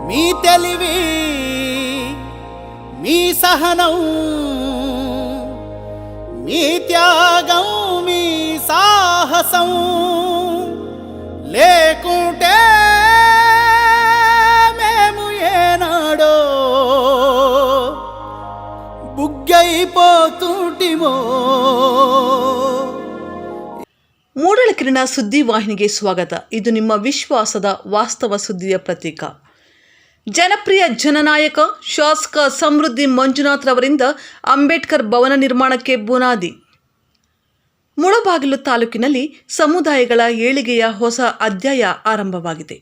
మీ తెలివి మీ సహనం మీ త్యాగం మీ సాహసం లేకుంటే మేము ఏనాడో ಬುಗ್ಗೈಪೋತುಟಿಮೋ. ಮೂಡಲಕಿರಣ ಸುದ್ದಿ ವಾಹಿನಿಗೆ ಸ್ವಾಗತ. ಇದು ನಿಮ್ಮ ವಿಶ್ವಾಸದ ವಾಸ್ತವ ಸುದ್ದಿಯ ಪ್ರತೀಕ. ಜನಪ್ರಿಯ ಜನನಾಯಕ ಶಾಸಕ ಸಮೃದ್ಧಿ ಮಂಜುನಾಥ್ ರವರಿಂದ ಅಂಬೇಡ್ಕರ್ ಭವನ ನಿರ್ಮಾಣಕ್ಕೆ ಬುನಾದಿ. ಮುಳಬಾಗಿಲು ತಾಲೂಕಿನಲ್ಲಿ ಸಮುದಾಯಗಳ ಏಳಿಗೆಯ ಹೊಸ ಅಧ್ಯಾಯ ಆರಂಭವಾಗಿದೆ.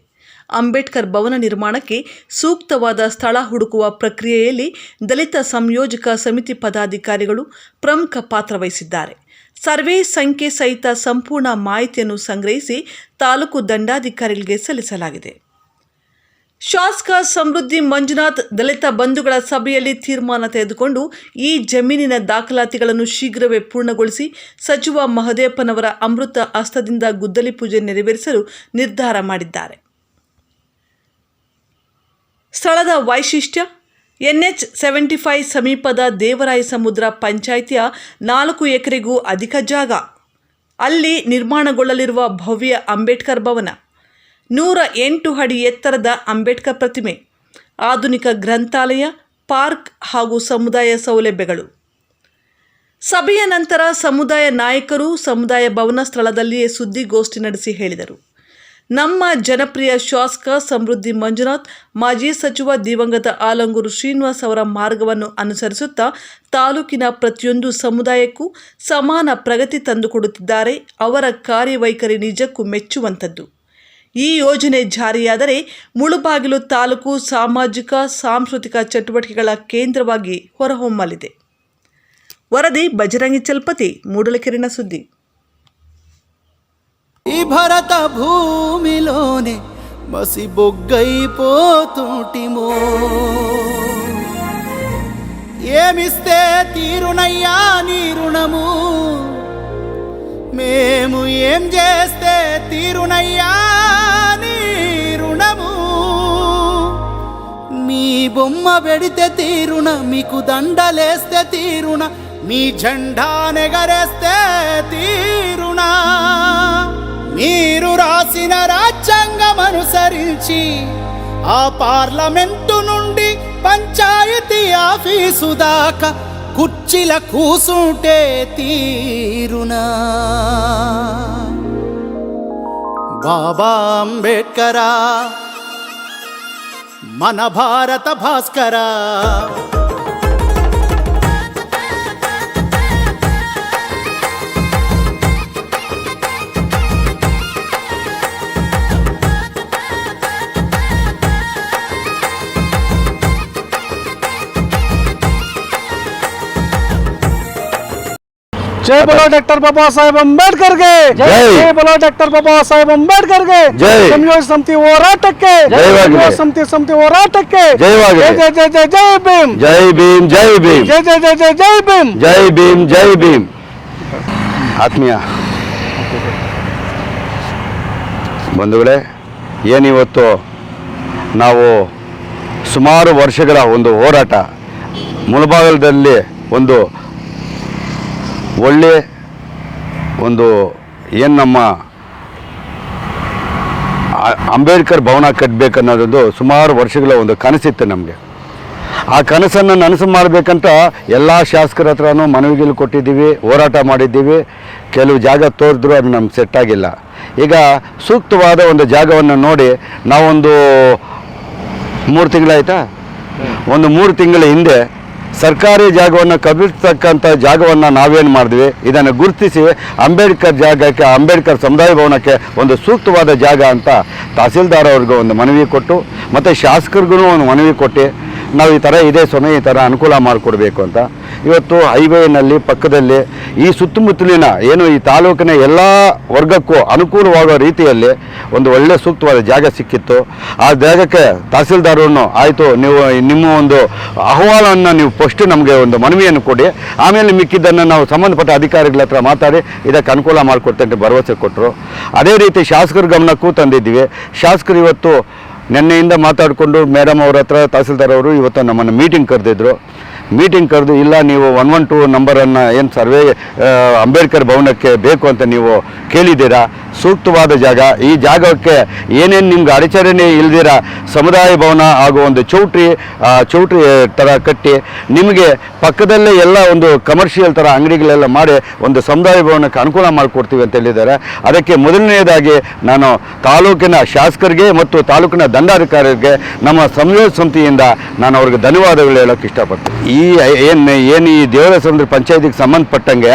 ಅಂಬೇಡ್ಕರ್ ಭವನ ನಿರ್ಮಾಣಕ್ಕೆ ಸೂಕ್ತವಾದ ಸ್ಥಳ ಹುಡುಕುವ ಪ್ರಕ್ರಿಯೆಯಲ್ಲಿ ದಲಿತ ಸಂಯೋಜಕ ಸಮಿತಿ ಪದಾಧಿಕಾರಿಗಳು ಪ್ರಮುಖ ಪಾತ್ರ ವಹಿಸಿದ್ದಾರೆ. ಸರ್ವೆ ಸಂಖ್ಯೆ ಸಹಿತ ಸಂಪೂರ್ಣ ಮಾಹಿತಿಯನ್ನು ಸಂಗ್ರಹಿಸಿ ತಾಲೂಕು ದಂಡಾಧಿಕಾರಿಗಳಿಗೆ ಸಲ್ಲಿಸಲಾಗಿದೆ. ಶಾಸಕ ಸಮೃದ್ಧಿ ಮಂಜುನಾಥ್ ದಲಿತ ಬಂಧುಗಳ ಸಭೆಯಲ್ಲಿ ತೀರ್ಮಾನ ತೆಗೆದುಕೊಂಡು ಈ ಜಮೀನಿನ ದಾಖಲಾತಿಗಳನ್ನು ಶೀಘ್ರವೇ ಪೂರ್ಣಗೊಳಿಸಿ ಸಚಿವ ಮಹದೇವಪ್ಪನವರ ಅಮೃತ ಹಸ್ತದಿಂದ ಗುದ್ದಲಿ ಪೂಜೆ ನೆರವೇರಿಸಲು ನಿರ್ಧಾರ ಮಾಡಿದ್ದಾರೆ. ಸ್ಥಳದ ವೈಶಿಷ್ಟ್ಯ NH-75 ಸಮೀಪದ ದೇವರಾಯ ಸಮುದ್ರ ಪಂಚಾಯಿತಿಯ 4 ಎಕರೆಗೂ ಅಧಿಕ ಜಾಗ. ಅಲ್ಲಿ ನಿರ್ಮಾಣಗೊಳ್ಳಲಿರುವ ಭವ್ಯ ಅಂಬೇಡ್ಕರ್ ಭವನ, 108 ಅಡಿ ಎತ್ತರದ ಅಂಬೇಡ್ಕರ್ ಪ್ರತಿಮೆ, ಆಧುನಿಕ ಗ್ರಂಥಾಲಯ, ಪಾರ್ಕ್ ಹಾಗೂ ಸಮುದಾಯ ಸೌಲಭ್ಯಗಳು. ಸಭೆಯ ನಂತರ ಸಮುದಾಯ ನಾಯಕರು ಸಮುದಾಯ ಭವನ ಸ್ಥಳದಲ್ಲಿಯೇ ಸುದ್ದಿಗೋಷ್ಠಿ ನಡೆಸಿ ಹೇಳಿದರು. ನಮ್ಮ ಜನಪ್ರಿಯ ಶಾಸಕ ಸಮೃದ್ಧಿ ಮಂಜುನಾಥ್ ಮಾಜಿ ಸಚಿವ ದಿವಂಗತ ಆಲಂಗೂರು ಶ್ರೀನಿವಾಸ್ ಅವರ ಮಾರ್ಗವನ್ನು ಅನುಸರಿಸುತ್ತಾ ತಾಲೂಕಿನ ಪ್ರತಿಯೊಂದು ಸಮುದಾಯಕ್ಕೂ ಸಮಾನ ಪ್ರಗತಿ ತಂದುಕೊಡುತ್ತಿದ್ದಾರೆ. ಅವರ ಕಾರ್ಯವೈಖರಿ ನಿಜಕ್ಕೂ ಮೆಚ್ಚುವಂಥದ್ದು. ಈ ಯೋಜನೆ ಜಾರಿಯಾದರೆ ಮುಳಬಾಗಿಲು ತಾಲೂಕು ಸಾಮಾಜಿಕ ಸಾಂಸ್ಕೃತಿಕ ಚಟುವಟಿಕೆಗಳ ಕೇಂದ್ರವಾಗಿ ಹೊರಹೊಮ್ಮಲಿದೆ. ವರದಿ ಬಜರಂಗಿ ಚಲಪತಿ, ಮೂಡಲಕಿರಣ ಸುದ್ದಿ. ఈ భరత భూమిలోనే మసి బొగ్గైపోతుంటిమో. ఏమిస్తే తీరునయ్యా నీ రుణము, మేము ఏం చేస్తే తీరునయ్యా నీ రుణము. మీ బొమ్మ పెడితే తీరున, మీకు దండలేస్తే తీరున, మీ జెండా నెగరేస్తే తీరునా. మీరు రాసిన రాజ్యాంగం అనుసరించి ఆ పార్లమెంటు నుండి పంచాయతీ ఆఫీసు దాకా కుర్చీల కూసుంటే తీరునా. బాబా అంబేడ్కరా మన భారత భాస్కరా. जय बोलो डॉक्टर बाबा साहेब अंबेडकर के जय बोलो डॉक्टर बाबा साहेब अंबेडकर के संयोजक समिति ಹೋರಾಟಕ್ಕೆ समिति ಹೋರಾಟಕ್ಕೆ जय जय जय जय जय भीम जय भीम जय भीम जय जय जय जय जय भीम जय भीम जय भीम. ಆತ್ಮೀಯ ಬಂಧುಗಳೇ, ಏನಿವತ್ತು ನಾವು ಸುಮಾರು ವರ್ಷಗಳ ಒಂದು ಹೋರಾಟ, ಮುಳಬಾಗಿಲದಲ್ಲಿ ಒಂದು ಒಳ್ಳೆ ಒಂದು ಏನು ನಮ್ಮ ಅಂಬೇಡ್ಕರ್ ಭವನ ಕಟ್ಟಬೇಕನ್ನೋದೊಂದು ಸುಮಾರು ವರ್ಷಗಳ ಒಂದು ಕನಸಿತ್ತು ನಮಗೆ. ಆ ಕನಸನ್ನು ನನಸು ಮಾಡಬೇಕಂತ ಎಲ್ಲ ಶಾಸಕರ ಹತ್ರನೂ ಮನವಿಗಳು ಕೊಟ್ಟಿದ್ದೀವಿ, ಹೋರಾಟ ಮಾಡಿದ್ದೀವಿ. ಕೆಲವು ಜಾಗ ತೋರಿದ್ರು ಅದು ನಮ್ಗೆ ಸೆಟ್ ಆಗಿಲ್ಲ. ಈಗ ಸೂಕ್ತವಾದ ಒಂದು ಜಾಗವನ್ನು ನೋಡಿ ನಾವೊಂದು 3 ತಿಂಗಳಾಯ್ತಾ, ಒಂದು 3 ತಿಂಗಳ ಹಿಂದೆ ಸರ್ಕಾರಿ ಜಾಗವನ್ನು ಕಬಳಿಸ್ತಕ್ಕಂಥ ಜಾಗವನ್ನು ನಾವೇನು ಮಾಡಿದ್ವಿ, ಇದನ್ನು ಗುರುತಿಸಿ ಅಂಬೇಡ್ಕರ್ ಜಾಗಕ್ಕೆ, ಅಂಬೇಡ್ಕರ್ ಸಮುದಾಯ ಭವನಕ್ಕೆ ಒಂದು ಸೂಕ್ತವಾದ ಜಾಗ ಅಂತ ತಹಸೀಲ್ದಾರ್ ಅವ್ರಿಗೂ ಒಂದು ಮನವಿ ಕೊಟ್ಟು, ಮತ್ತು ಶಾಸಕರಿಗೂ ಒಂದು ಮನವಿ ಕೊಟ್ಟು ನಾವು ಈ ಥರ ಇದೇ ಸಮಯ ಈ ಥರ ಅನುಕೂಲ ಮಾಡಿಕೊಡ್ಬೇಕು ಅಂತ ಇವತ್ತು ಹೈವೇನಲ್ಲಿ ಪಕ್ಕದಲ್ಲಿ ಈ ಸುತ್ತಮುತ್ತಲಿನ ಏನು ಈ ತಾಲೂಕಿನ ಎಲ್ಲ ವರ್ಗಕ್ಕೂ ಅನುಕೂಲವಾಗೋ ರೀತಿಯಲ್ಲಿ ಒಂದು ಒಳ್ಳೆ ಸೂಕ್ತವಾದ ಜಾಗ ಸಿಕ್ಕಿತ್ತು. ಆ ಜಾಗಕ್ಕೆ ತಹಸೀಲ್ದಾರನ್ನು ಆಯಿತು, ನೀವು ನಿಮ್ಮ ಒಂದು ಅಹವಾಲನ್ನು ನೀವು ಫಸ್ಟ್ ನಮಗೆ ಒಂದು ಮನವಿಯನ್ನು ಕೊಡಿ, ಆಮೇಲೆ ಮಿಕ್ಕಿದ್ದನ್ನು ನಾವು ಸಂಬಂಧಪಟ್ಟ ಅಧಿಕಾರಿಗಳ ಹತ್ರ ಮಾತಾಡಿ ಇದಕ್ಕೆ ಅನುಕೂಲ ಮಾಡಿಕೊಡ್ತೇನೆ ಭರವಸೆ ಕೊಟ್ಟರು. ಅದೇ ರೀತಿ ಶಾಸಕರ ಗಮನಕ್ಕೂ ತಂದಿದ್ದೀವಿ. ಶಾಸಕರು ಇವತ್ತು ನಿನ್ನೆಯಿಂದ ಮಾತಾಡಿಕೊಂಡು ಮೇಡಮ್ ಅವ್ರ ಹತ್ರ ತಹಸೀಲ್ದಾರ್ ಅವರು ಇವತ್ತು ನಮ್ಮನ್ನು ಮೀಟಿಂಗ್ ಕರೆದಿದ್ರು. ಮೀಟಿಂಗ್ ಕರೆದು ಇಲ್ಲ ನೀವು 112 ನಂಬರನ್ನು ಏನು ಸರ್ವೆ ಅಂಬೇಡ್ಕರ್ ಭವನಕ್ಕೆ ಬೇಕು ಅಂತ ನೀವು ಕೇಳಿದ್ದೀರಾ, ಸೂಕ್ತವಾದ ಜಾಗ. ಈ ಜಾಗಕ್ಕೆ ಏನೇನು ನಿಮ್ಗೆ ಅಡಚಣೆ ಇಲ್ದಿರ ಸಮುದಾಯ ಭವನ ಹಾಗೂ ಒಂದು ಚೌಟ್ರಿ ಥರ ಕಟ್ಟಿ ನಿಮಗೆ ಪಕ್ಕದಲ್ಲೇ ಎಲ್ಲ ಒಂದು ಕಮರ್ಷಿಯಲ್ ಥರ ಅಂಗಡಿಗಳೆಲ್ಲ ಮಾಡಿ ಒಂದು ಸಮುದಾಯ ಭವನಕ್ಕೆ ಅನುಕೂಲ ಮಾಡಿಕೊಡ್ತೀವಿ ಅಂತ ಹೇಳಿದ್ದಾರೆ. ಅದಕ್ಕೆ ಮೊದಲನೆಯದಾಗಿ ನಾನು ತಾಲೂಕಿನ ಶಾಸಕರಿಗೆ ಮತ್ತು ತಾಲೂಕಿನ ದಂಡಾಧಿಕಾರಿಗೆ ನಮ್ಮ ಸಂಯೋಜಕ ಸಮಿತಿಯಿಂದ ನಾನು ಅವ್ರಿಗೆ ಧನ್ಯವಾದಗಳು ಹೇಳೋಕ್ಕೆ ಇಷ್ಟಪಡ್ತೀನಿ. ಏನು ಈ ದೇವರ ಸಮುದ್ರ ಪಂಚಾಯತಿಗೆ ಸಂಬಂಧಪಟ್ಟಂಗೆ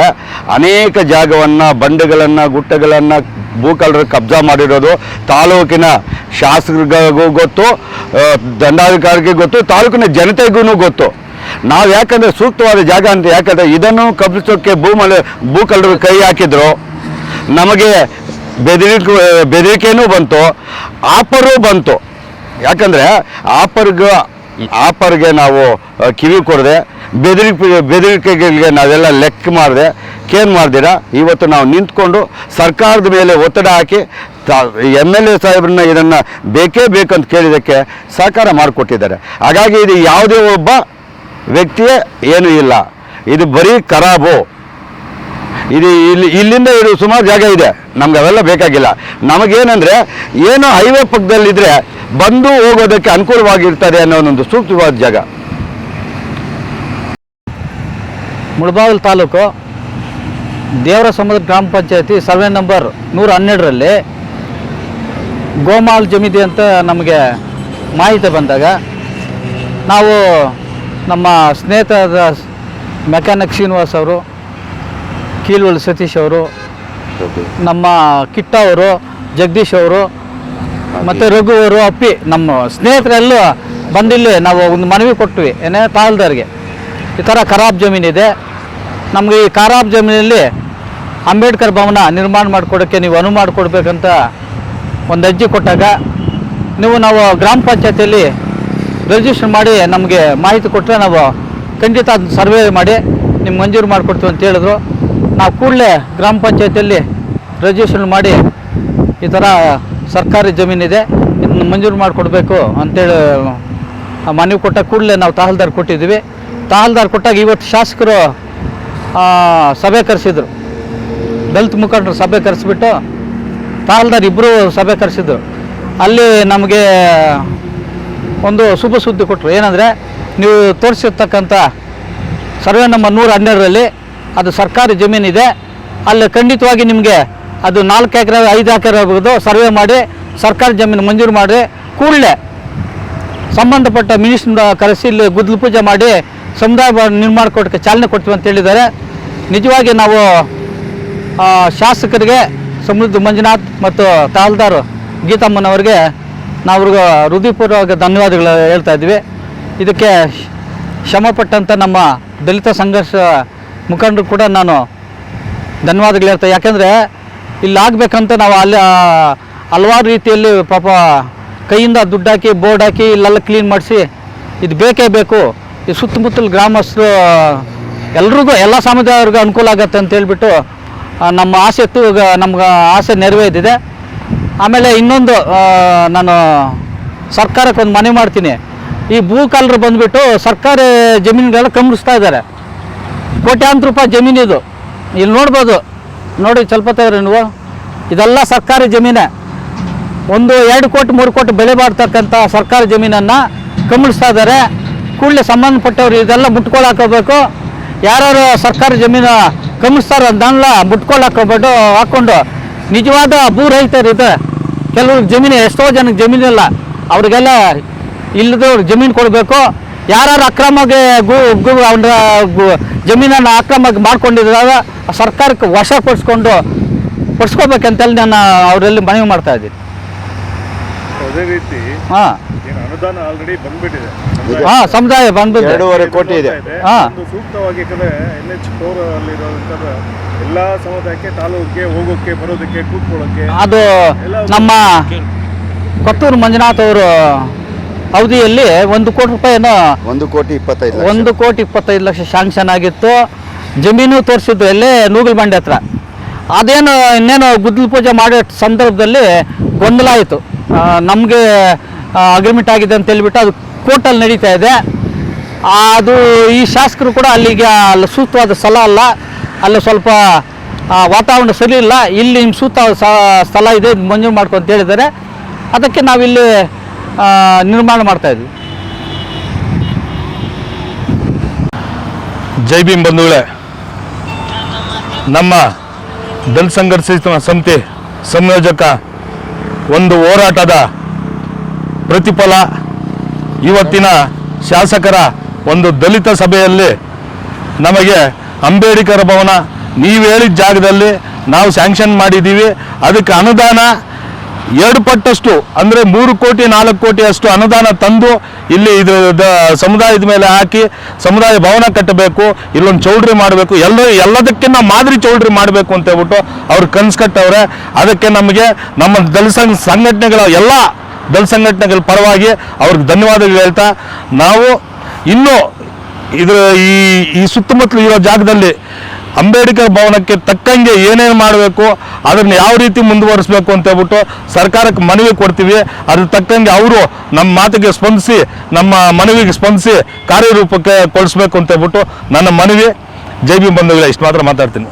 ಅನೇಕ ಜಾಗವನ್ನು, ಬಂಡೆಗಳನ್ನು, ಗುಟ್ಟೆಗಳನ್ನು ಭೂಕಳ್ಳರು ಕಬ್ಜಾ ಮಾಡಿರೋದು ತಾಲೂಕಿನ ಶಾಸಕರಿಗೂ ಗೊತ್ತು, ದಂಡಾಧಿಕಾರಿಗೆ ಗೊತ್ತು, ತಾಲೂಕಿನ ಜನತೆಗೂ ಗೊತ್ತು. ನಾವು ಯಾಕಂದರೆ ಸೂಕ್ತವಾದ ಜಾಗ ಅಂತ ಯಾಕಂದರೆ ಇದನ್ನು ಕಬ್ಬಿಸೋಕ್ಕೆ ಭೂಕಳ್ಳರು ಕೈ ಹಾಕಿದ್ರು. ನಮಗೆ ಬೆದರಿಕೆನೂ ಬಂತು, ಆಫರೂ ಬಂತು. ಯಾಕಂದರೆ ಆಫರ್ಗೆ ನಾವು ಕಿವಿ ಕೊಡದೆ ಬೆದರಿಕೆಗಳಿಗೆ ನಾವೆಲ್ಲ ಲೆಕ್ಕ ಮಾಡಿದೆ ಕೇರ್ ಮಾಡ್ದಿರ ಇವತ್ತು ನಾವು ನಿಂತ್ಕೊಂಡು ಸರ್ಕಾರದ ಮೇಲೆ ಒತ್ತಡ ಹಾಕಿ MLA ಸಾಹೇಬ್ರನ್ನ ಇದನ್ನು ಬೇಕೇ ಬೇಕಂತ ಕೇಳಿದ್ದಕ್ಕೆ ಸಹಕಾರ ಮಾಡಿಕೊಟ್ಟಿದ್ದಾರೆ. ಹಾಗಾಗಿ ಇದು ಯಾವುದೇ ಒಬ್ಬ ವ್ಯಕ್ತಿಯೇ ಏನೂ ಇಲ್ಲ, ಇದು ಬರೀ ಖರಾಬು. ಇದು ಇಲ್ಲಿಂದ ಇದು ಸುಮಾರು ಜಾಗ ಇದೆ, ನಮ್ಗೆ ಅವೆಲ್ಲ ಬೇಕಾಗಿಲ್ಲ. ನಮಗೇನೆಂದರೆ ಏನೋ ಹೈವೇ ಪಕ್ಕದಲ್ಲಿದ್ದರೆ ಬಂದು ಹೋಗೋದಕ್ಕೆ ಅನುಕೂಲವಾಗಿರ್ತದೆ ಅನ್ನೋ ಒಂದು ಸೂಕ್ತವಾದ ಜಾಗ. ಮುಳಬಾಗಿಲು ತಾಲೂಕು ದೇವರ ಸಮುದ್ರ ಗ್ರಾಮ ಪಂಚಾಯತಿ ಸರ್ವೆ ನಂಬರ್ 112ರಲ್ಲಿ ಗೋಮಾಲ್ ಜಮೀದಿ ಅಂತ ನಮಗೆ ಮಾಹಿತಿ ಬಂದಾಗ ನಾವು ನಮ್ಮ ಸ್ನೇಹಿತರಾದ ಮೆಕ್ಯಾನಿಕ್ ಶ್ರೀನಿವಾಸ್ ಅವರು, ಕೀಲ್ವಳ್ಳಿ ಸತೀಶ್ ಅವರು, ನಮ್ಮ ಕಿಟ್ಟ ಅವರು, ಜಗದೀಶ್ ಅವರು ಮತ್ತು ರಘು ಅವರು, ಅಪ್ಪಿ ನಮ್ಮ ಸ್ನೇಹಿತರೆಲ್ಲ ಬಂದಿಲ್ಲಿ ನಾವು ಒಂದು ಮನವಿ ಕೊಟ್ವಿ. ಏನೇ ತಾಲ್ದಾರಿಗೆ ಈ ಥರ ಖರಾಬ್ ಜಮೀನಿದೆ, ನಮಗೆ ಈ ಖರಾಬ್ ಜಮೀನಲ್ಲಿ ಅಂಬೇಡ್ಕರ್ ಭವನ ನಿರ್ಮಾಣ ಮಾಡಿಕೊಡೋಕ್ಕೆ ನೀವು ಅನುವು ಮಾಡಿಕೊಡ್ಬೇಕಂತ ಒಂದು ಅರ್ಜಿ ಕೊಟ್ಟಾಗ ನಾವು ಗ್ರಾಮ ಪಂಚಾಯತಿಯಲ್ಲಿ ರಿಜಿಸ್ಟ್ರೇಷನ್ ಮಾಡಿ ನಮಗೆ ಮಾಹಿತಿ ಕೊಟ್ಟರೆ ನಾವು ಖಂಡಿತ ಅದನ್ನ ಸರ್ವೆ ಮಾಡಿ ನಿಮ್ಗೆ ಮಂಜೂರು ಮಾಡಿಕೊಡ್ತೀವಿ ಅಂತ ಹೇಳಿದ್ರು. ನಾವು ಕೂಡಲೇ ಗ್ರಾಮ ಪಂಚಾಯತಿಯಲ್ಲಿ ರಿಜಿಸ್ಟ್ರೇಷನ್ ಮಾಡಿ ಈ ಥರ ಸರ್ಕಾರಿ ಜಮೀನಿದೆ, ಇದನ್ನು ಮಂಜೂರು ಮಾಡಿಕೊಡ್ಬೇಕು ಅಂತೇಳಿ ಮನವಿ ಕೊಟ್ಟ ಕೂಡಲೇ ನಾವು ತಹಸೀಲ್ದಾರ್ ಕೊಟ್ಟಿದ್ದೀವಿ. ತಹಸೀಲ್ದಾರ್ ಕೊಟ್ಟಾಗ ಇವತ್ತು ಶಾಸಕರು ಸಭೆ ಕರೆಸಿದ್ರು, ದಲಿತ ಮುಖಂಡರು ಸಭೆ ಕರೆಸಿಬಿಟ್ಟು ತಹಸೀಲ್ದಾರ್ ಇಬ್ಬರು ಸಭೆ ಕರೆಸಿದ್ರು. ಅಲ್ಲಿ ನಮಗೆ ಒಂದು ಶುಭ ಸುದ್ದಿ ಕೊಟ್ಟರು. ಏನಂದರೆ ನೀವು ತೋರಿಸಿರ್ತಕ್ಕಂಥ ಸರ್ವೆ ನಂಬರ್ 112ರಲ್ಲಿ ಅದು ಸರ್ಕಾರಿ ಜಮೀನಿದೆ, ಅಲ್ಲಿ ಖಂಡಿತವಾಗಿ ನಿಮಗೆ ಅದು 4 ಎಕರೆ 5 ಎಕರೆ ಆಗ್ಬೋದು ಸರ್ವೆ ಮಾಡಿ ಸರ್ಕಾರಿ ಜಮೀನು ಮಂಜೂರು ಮಾಡಿ ಕೂಡಲೇ ಸಂಬಂಧಪಟ್ಟ ಮಿನಿಸ್ಟ್ರ ಕರೆಸಿ ಇಲ್ಲಿ ಗುದ್ದಲು ಪೂಜೆ ಮಾಡಿ ಸಮುದಾಯ ಭವನ ನಿರ್ಮಾಣ ಕೊಡೋಕ್ಕೆ ಚಾಲನೆ ಕೊಡ್ತೀವಿ ಅಂತ ಹೇಳಿದ್ದಾರೆ. ನಿಜವಾಗಿ ನಾವು ಶಾಸಕರಿಗೆ ಸಮೃದ್ಧ ಮಂಜುನಾಥ್ ಮತ್ತು ತಹಸೀಲ್ದಾರ್ ಗೀತಮ್ಮನವರಿಗೆ ನಾವು ಅವ್ರಿಗೆ ಹೃದಯಪೂರ್ವಕ ಧನ್ಯವಾದಗಳು ಹೇಳ್ತಾ ಇದ್ವಿ. ಇದಕ್ಕೆ ಶ್ರಮಪಟ್ಟಂಥ ನಮ್ಮ ದಲಿತ ಸಂಘರ್ಷ ಮುಖಂಡರು ಕೂಡ ನಾನು ಧನ್ಯವಾದಗಳು ಹೇಳ್ತೇವೆ. ಯಾಕೆಂದರೆ ಇಲ್ಲಿ ಆಗಬೇಕಂತ ನಾವು ಅಲ್ಲಿ ಹಲವಾರು ರೀತಿಯಲ್ಲಿ ಪಾಪ ಕೈಯಿಂದ ದುಡ್ಡು ಹಾಕಿ ಬೋರ್ಡ್ ಹಾಕಿ ಇಲ್ಲೆಲ್ಲ ಕ್ಲೀನ್ ಮಾಡಿಸಿ ಇದು ಬೇಕೇ ಬೇಕು, ಈ ಸುತ್ತಮುತ್ತಲ ಗ್ರಾಮಸ್ಥರು ಎಲ್ರಿಗೂ ಎಲ್ಲ ಸಮುದಾಯವ್ರಿಗೂ ಅನುಕೂಲ ಆಗತ್ತೆ ಅಂತ ಹೇಳ್ಬಿಟ್ಟು ನಮ್ಮ ಆಸೆ ಇತ್ತು. ಈಗ ನಮ್ಗೆ ಆಸೆ ನೆರವೇರಿದೆ. ಆಮೇಲೆ ಇನ್ನೊಂದು ನಾನು ಸರ್ಕಾರಕ್ಕೆ ಒಂದು ಮನವಿ ಮಾಡ್ತೀನಿ. ಈ ಭೂಕಳ್ಳರು ಬಂದುಬಿಟ್ಟು ಸರ್ಕಾರಿ ಜಮೀನುಗಳೆಲ್ಲ ಕಮ್ಮಿಸ್ತಾ ಇದ್ದಾರೆ. ಕೋಟ್ಯಾಂತರ ರೂಪಾಯಿ ಜಮೀನಿದು ಇಲ್ಲಿ ನೋಡ್ಬೋದು, ನೋಡಿ ಸ್ವಲ್ಪ ತೆಗೆದ್ರೆ ನೀವು, ಇದೆಲ್ಲ ಸರ್ಕಾರಿ ಜಮೀನೇ. 1-2 ಕೋಟಿ 3 ಕೋಟಿ ಬೆಲೆ ಬಾಳ್ತಕ್ಕಂಥ ಸರ್ಕಾರಿ ಜಮೀನನ್ನು ಕಮ್ಮಿಸ್ತಾ ಇದ್ದಾರೆ. ಕೂಡಲೇ ಸಂಬಂಧಪಟ್ಟವ್ರು ಇದೆಲ್ಲ ಮುಟ್ಕೊಂಡು ಹಾಕೋಬೇಕು. ಯಾರು ಸರ್ಕಾರಿ ಜಮೀನು ಕಮ್ಮಿಸ್ತಾರೋ ಅದನ್ನೆಲ್ಲ ಮುಟ್ಕೊಂಡು ಹಾಕ್ಕೊಂಡು ನಿಜವಾದ ಭೂ ರೈತರಿದೆ. ಕೆಲವ್ರಿಗೆ ಜಮೀನು, ಎಷ್ಟೋ ಜನಕ್ಕೆ ಜಮೀನಿಲ್ಲ, ಅವ್ರಿಗೆಲ್ಲ ಇಲ್ಲದವ್ರಿಗೆ ಜಮೀನು ಕೊಡಬೇಕು. ಯಾರು ಅಕ್ರಮವಾಗಿ ಅವನ ಜಮೀನನ್ನು ಅಕ್ರಮವಾಗಿ ಮಾಡ್ಕೊಂಡಿದ್ದಾರೆ ಸರ್ಕಾರಕ್ಕೆ ಕೊಡಿಸ್ಕೋಬೇಕಂತೇಳಿ ನಾನು ಅವರಲ್ಲಿ ಮನವಿ ಮಾಡ್ತಾ ಇದ್ದೀನಿ. ಅದೇ ರೀತಿ ಹಾಂ ಅನುದಾನ ಆಲ್ರೆಡಿ ಬಂದ್ಬಿಟ್ಟಿದೆ. ಸಮುದಾಯ ಬಂದ್ಬಿಟ್ಟು 2.5 ಕೋಟಿ ಇದೆ. ಸೂಕ್ತವಾಗಿ ಯಾಕಂದ್ರೆ NH4 ಅಲ್ಲಿರುವಂತಹ ಎಲ್ಲಾ ಸಮುದಾಯಕ್ಕೆ ತಾಲೂಕಿಗೆ ಹೋಗೋಕ್ಕೆ ಬರೋದಕ್ಕೆ ಕೂತ್ಕೊಳ್ಳೋಕೆ ಅದು ನಮ್ಮ ಕೊತ್ತೂರು ಮಂಜುನಾಥ್ ಅವರು ಅವಧಿಯಲ್ಲಿ 1 ಕೋಟಿ ರೂಪಾಯಿನೋ 1,25,00,000 ಲಕ್ಷ ಶಾಂಕ್ಷನ್ ಆಗಿತ್ತು. ಜಮೀನು ತೋರಿಸಿದ್ದು ಎಲ್ಲೇ ನೂಗಲ್ಬಂಡೆ ಹತ್ರ. ಅದೇನು ಇನ್ನೇನು ಗುದ್ದಲು ಪೂಜೆ ಮಾಡೋ ಸಂದರ್ಭದಲ್ಲಿ ಗೊಂದಲ ಆಯಿತು. ನಮಗೆ ಅಗ್ರಿಮೆಂಟ್ ಆಗಿದೆ ಅಂತ ಹೇಳ್ಬಿಟ್ಟು ಅದು ಕೋರ್ಟಲ್ಲಿ ನಡೀತಾ ಇದೆ. ಅದು ಈ ಶಾಸಕರು ಕೂಡ ಅಲ್ಲಿಗೆ ಅಲ್ಲಿ ಸೂಕ್ತವಾದ ಸ್ಥಳ ಅಲ್ಲ, ಅಲ್ಲಿ ಸ್ವಲ್ಪ ವಾತಾವರಣ ಸರಿ ಇಲ್ಲ, ಇಲ್ಲಿ ನಿಮ್ಮ ಸೂಕ್ತ ಸ್ಥಳ ಇದೆ ಮಂಜೂರು ಮಾಡ್ಕೊ ಅಂತ ಹೇಳಿದ್ದಾರೆ. ಅದಕ್ಕೆ ನಾವಿಲ್ಲಿ ನಿರ್ಮಾಣ ಮಾಡ್ತಾಯಿದ್ವಿ. ಜೈ ಭೀಮ್ ಬಂಧುಗಳೇ, ನಮ್ಮ ದಲಿತ ಸಂಘರ್ಷ ಸಮಿತಿ ಸಂಯೋಜಕ ಒಂದು ಹೋರಾಟದ ಪ್ರತಿಫಲ ಇವತ್ತಿನ ಶಾಸಕರ ಒಂದು ದಲಿತ ಸಭೆಯಲ್ಲಿ ನಮಗೆ ಅಂಬೇಡ್ಕರ್ ಭವನ ನೀವು ಹೇಳಿದ ಜಾಗದಲ್ಲಿ ನಾವು ಸ್ಯಾಂಕ್ಷನ್ ಮಾಡಿದ್ದೀವಿ. ಅದಕ್ಕೆ ಅನುದಾನ 2 ಪಟ್ಟಷ್ಟು ಅಂದರೆ 3 ಕೋಟಿ 4 ಕೋಟಿ ಅಷ್ಟು ಅನುದಾನ ತಂದು ಇಲ್ಲಿ ಇದು ಸಮುದಾಯದ ಮೇಲೆ ಹಾಕಿ ಸಮುದಾಯ ಭವನ ಕಟ್ಟಬೇಕು, ಇಲ್ಲೊಂದು ಚೌಲ್ಟ್ರಿ ಮಾಡಬೇಕು, ಎಲ್ಲದಕ್ಕಿಂತ ಮಾದರಿ ಚೌಲ್ಟ್ರಿ ಮಾಡಬೇಕು ಅಂತ ಹೇಳ್ಬಿಟ್ಟು ಅವ್ರು ಕನಸು ಕಟ್ಟವ್ರೆ. ಅದಕ್ಕೆ ನಮಗೆ ನಮ್ಮ ದಲಿತ ಸಂಘಟನೆಗಳ ಎಲ್ಲ ದಲಿತ ಸಂಘಟನೆಗಳ ಪರವಾಗಿ ಅವ್ರಿಗೆ ಧನ್ಯವಾದಗಳು ಹೇಳ್ತಾ, ನಾವು ಇನ್ನೂ ಇದರ ಈ ಸುತ್ತಮುತ್ತಲು ಇರೋ ಜಾಗದಲ್ಲಿ ಅಂಬೇಡ್ಕರ್ ಭವನಕ್ಕೆ ತಕ್ಕಂಗೆ ಏನೇನು ಮಾಡಬೇಕು ಅದನ್ನು ಯಾವ ರೀತಿ ಮುಂದುವರಿಸಬೇಕು ಅಂತ ಹೇಳ್ಬಿಟ್ಟು ಸರ್ಕಾರಕ್ಕೆ ಮನವಿ ಕೊಡ್ತೀವಿ. ಅದ್ರ ತಕ್ಕಂಗೆ ಅವರು ನಮ್ಮ ಮಾತಿಗೆ ಸ್ಪಂದಿಸಿ, ನಮ್ಮ ಮನವಿಗೆ ಸ್ಪಂದಿಸಿ ಕಾರ್ಯರೂಪಕ್ಕೆ ಕೊಡಿಸ್ಬೇಕು ಅಂತ ಹೇಳ್ಬಿಟ್ಟು ನನ್ನ ಮನವಿ. ಜೈ ಭೀಮ್ ಬಂಧುಗಳೇ, ಇಷ್ಟು ಮಾತ್ರ ಮಾತಾಡ್ತೀನಿ.